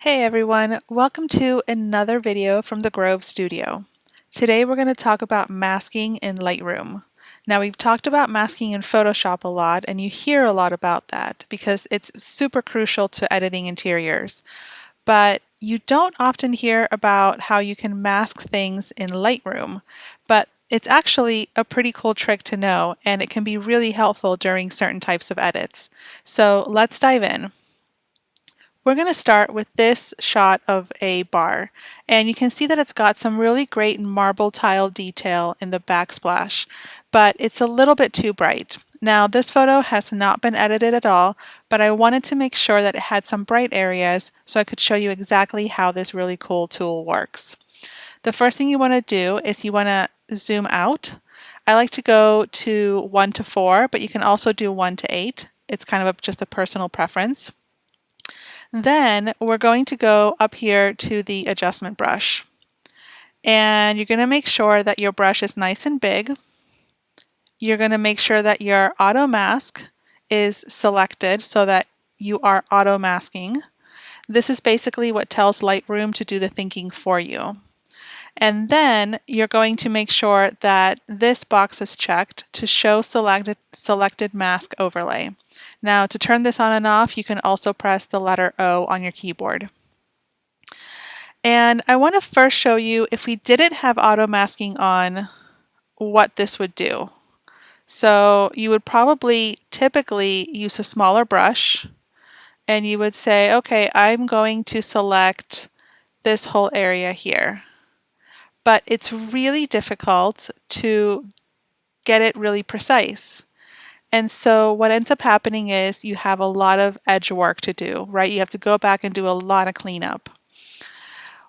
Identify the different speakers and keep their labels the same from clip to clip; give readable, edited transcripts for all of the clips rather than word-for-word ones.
Speaker 1: Hey everyone, welcome to another video from the Grove Studio. Today we're going to talk about masking in Lightroom. Now we've talked about masking in Photoshop a lot and you hear a lot about that because it's super crucial to editing interiors. But you don't often hear about how you can mask things in Lightroom, but it's actually a pretty cool trick to know and it can be really helpful during certain types of edits. So let's dive in. We're going to start with this shot of a bar, and you can see that it's got some really great marble tile detail in the backsplash, but it's a little bit too bright. Now, this photo has not been edited at all, but I wanted to make sure that it had some bright areas so I could show you exactly how this really cool tool works. The first thing you want to do is you want to zoom out. I like to go to 1 to 4, but you can also do 1 to 8. It's kind of just a personal preference. Then we're going to go up here to the adjustment brush. And you're going to make sure that your brush is nice and big. You're going to make sure that your auto mask is selected so that you are auto masking. This is basically what tells Lightroom to do the thinking for you. And then you're going to make sure that this box is checked to show selected mask overlay. Now to turn this on and off, you can also press the letter O on your keyboard. And I want to first show you, if we didn't have auto masking on, what this would do. So you would probably typically use a smaller brush and you would say, okay, I'm going to select this whole area here. But it's really difficult to get it really precise. And so what ends up happening is you have a lot of edge work to do, right? You have to go back and do a lot of cleanup.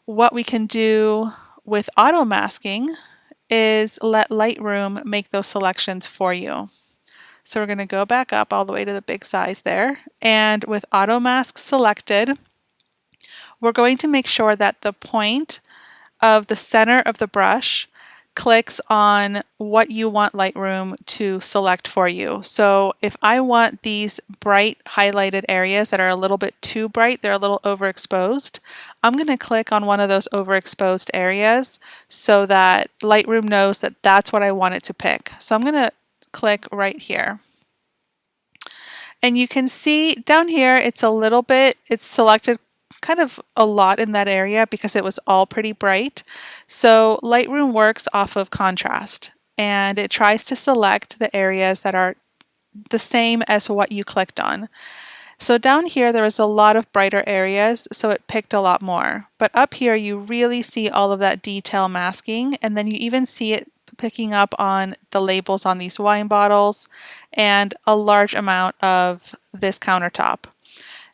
Speaker 1: What we can do with auto masking is let Lightroom make those selections for you. So we're going to go back up all the way to the big size there, and with auto mask selected, we're going to make sure that the point of the center of the brush clicks on what you want Lightroom to select for you. So if I want these bright highlighted areas that are a little bit too bright, they're a little overexposed, I'm going to click on one of those overexposed areas so that Lightroom knows that that's what I want it to pick. So I'm going to click right here. And you can see down here it's selected kind of a lot in that area because it was all pretty bright. So Lightroom works off of contrast and it tries to select the areas that are the same as what you clicked on. So down here there was a lot of brighter areas, so it picked a lot more. But up here you really see all of that detail masking, and then you even see it picking up on the labels on these wine bottles and a large amount of this countertop.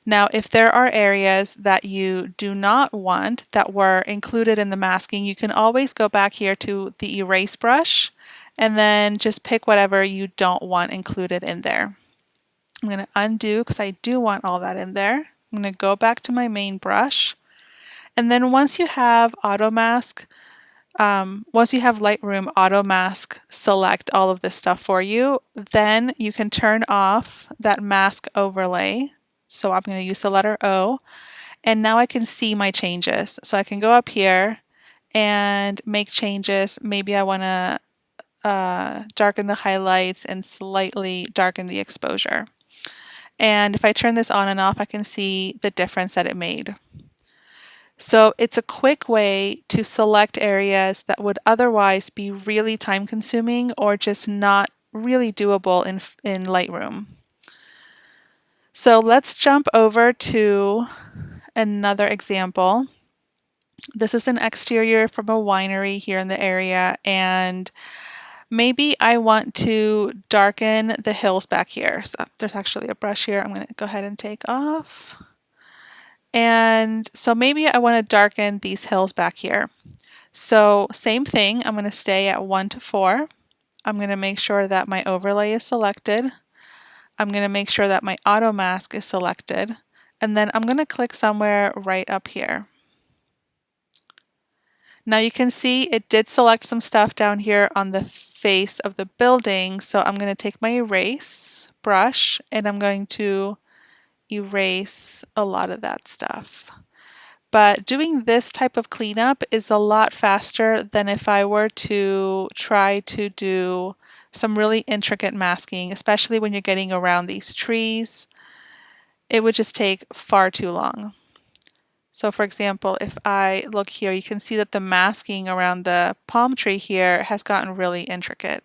Speaker 1: Now, if there are areas that you do not want that were included in the masking, you can always go back here to the erase brush and then just pick whatever you don't want included in there. I'm going to undo because I do want all that in there. I'm going to go back to my main brush. And then once you have Lightroom auto mask select all of this stuff for you, then you can turn off that mask overlay. So I'm going to use the letter O, and now I can see my changes. So I can go up here and make changes. Maybe I want to darken the highlights and slightly darken the exposure. And if I turn this on and off, I can see the difference that it made. So it's a quick way to select areas that would otherwise be really time consuming or just not really doable in Lightroom. So let's jump over to another example. This is an exterior from a winery here in the area, and maybe I want to darken the hills back here. So there's actually a brush here I'm going to go ahead and take off. And so maybe I want to darken these hills back here. So same thing, I'm going to stay at 1 to 4. I'm going to make sure that my overlay is selected. I'm going to make sure that my auto mask is selected. And then I'm going to click somewhere right up here. Now you can see it did select some stuff down here on the face of the building. So I'm going to take my erase brush and I'm going to erase a lot of that stuff. But doing this type of cleanup is a lot faster than if I were to try to do some really intricate masking, especially when you're getting around these trees. It would just take far too long. So for example, if I look here, you can see that the masking around the palm tree here has gotten really intricate.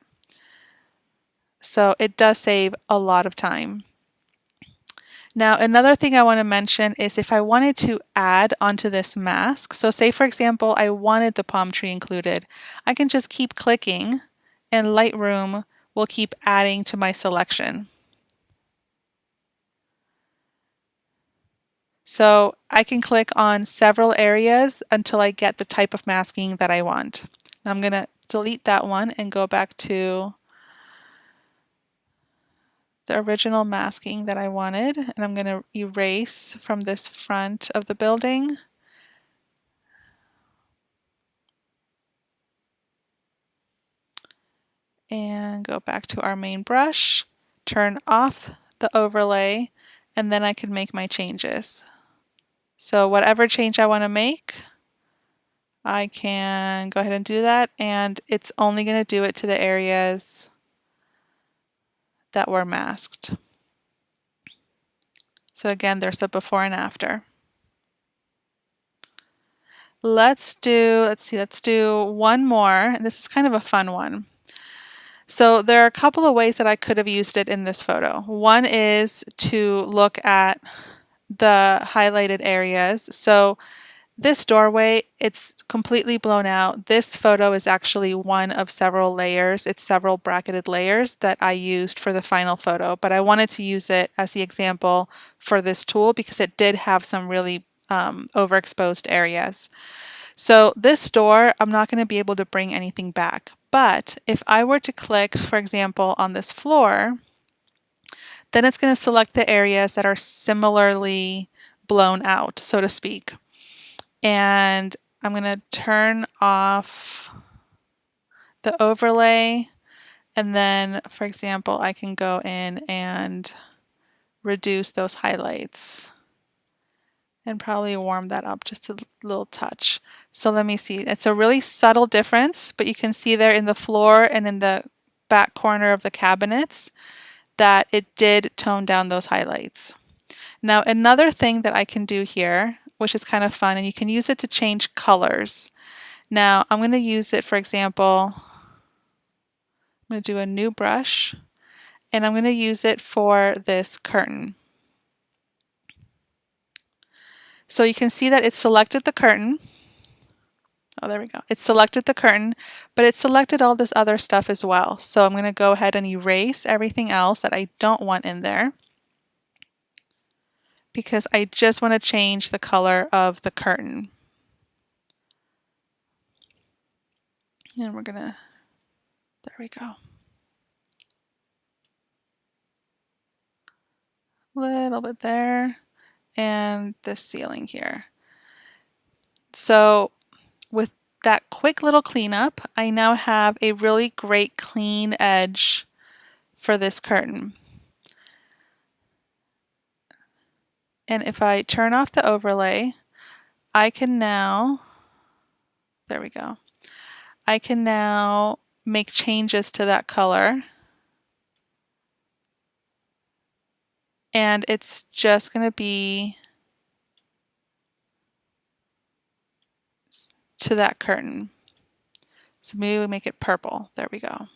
Speaker 1: So it does save a lot of time. Now, another thing I want to mention is if I wanted to add onto this mask, so say for example, I wanted the palm tree included, I can just keep clicking and Lightroom will keep adding to my selection. So I can click on several areas until I get the type of masking that I want. Now I'm going to delete that one and go back to the original masking that I wanted, and I'm going to erase from this front of the building. And go back to our main brush, turn off the overlay, and then I can make my changes. So whatever change I want to make, I can go ahead and do that, and it's only going to do it to the areas that were masked. So again, there's the before and after. Let's do one more, and this is kind of a fun one. So there are a couple of ways that I could have used it in this photo. One is to look at the highlighted areas. So this doorway, it's completely blown out. This photo is actually one of several layers. It's several bracketed layers that I used for the final photo, but I wanted to use it as the example for this tool because it did have some really overexposed areas. So this door, I'm not going to be able to bring anything back. But if I were to click, for example, on this floor, then it's going to select the areas that are similarly blown out, so to speak. And I'm going to turn off the overlay. And then, for example, I can go in and reduce those highlights and probably warm that up just a little touch. So let me see. It's a really subtle difference, but you can see there in the floor and in the back corner of the cabinets that it did tone down those highlights. Now, another thing that I can do here, which is kind of fun, and you can use it to change colors. Now, I'm going to use it, for example, I'm going to do a new brush, and I'm going to use it for this curtain. So you can see that it selected the curtain. Oh, there we go. It selected the curtain, but it selected all this other stuff as well. So I'm going to go ahead and erase everything else that I don't want in there because I just want to change the color of the curtain. And we're going to, there we go. A little bit there, and this ceiling here. So with that quick little cleanup, I now have a really great clean edge for this curtain. And if I turn off the overlay, I can now, there we go, I can now make changes to that color. And it's just going to be to that curtain. So maybe we make it purple. There we go.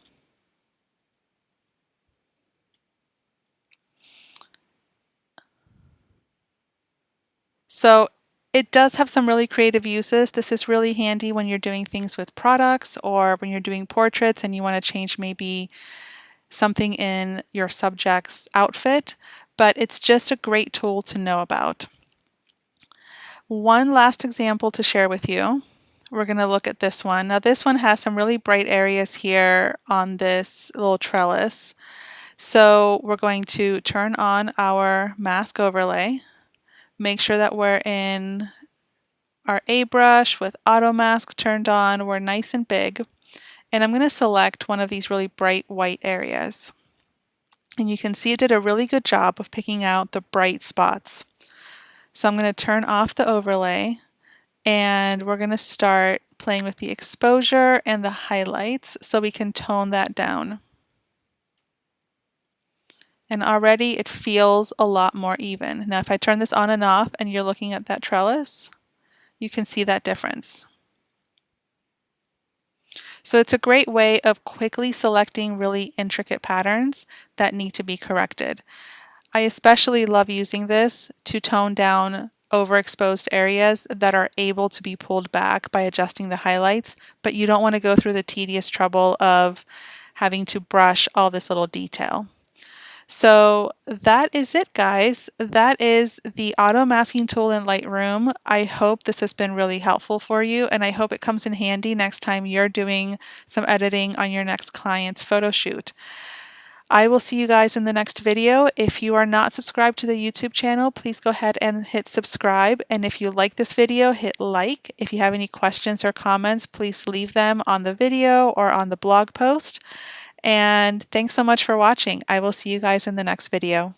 Speaker 1: So it does have some really creative uses. This is really handy when you're doing things with products or when you're doing portraits and you want to change maybe something in your subject's outfit, but it's just a great tool to know about. One last example to share with you. We're going to look at this one. Now this one has some really bright areas here on this little trellis. So we're going to turn on our mask overlay. Make sure that we're in our A brush with auto mask turned on. We're nice and big. And I'm going to select one of these really bright white areas. And you can see it did a really good job of picking out the bright spots. So I'm going to turn off the overlay And we're going to start playing with the exposure and the highlights so we can tone that down. And already it feels a lot more even. Now if I turn this on and off and you're looking at that trellis, you can see that difference. So it's a great way of quickly selecting really intricate patterns that need to be corrected. I especially love using this to tone down overexposed areas that are able to be pulled back by adjusting the highlights, but you don't want to go through the tedious trouble of having to brush all this little detail. So that is it, guys. That is the auto masking tool in Lightroom. I hope this has been really helpful for you, and I hope it comes in handy next time you're doing some editing on your next client's photo shoot. I will see you guys in the next video. If you are not subscribed to the YouTube channel, please go ahead and hit subscribe. And if you like this video, hit like. If you have any questions or comments, please leave them on the video or on the blog post. And thanks so much for watching. I will see you guys in the next video.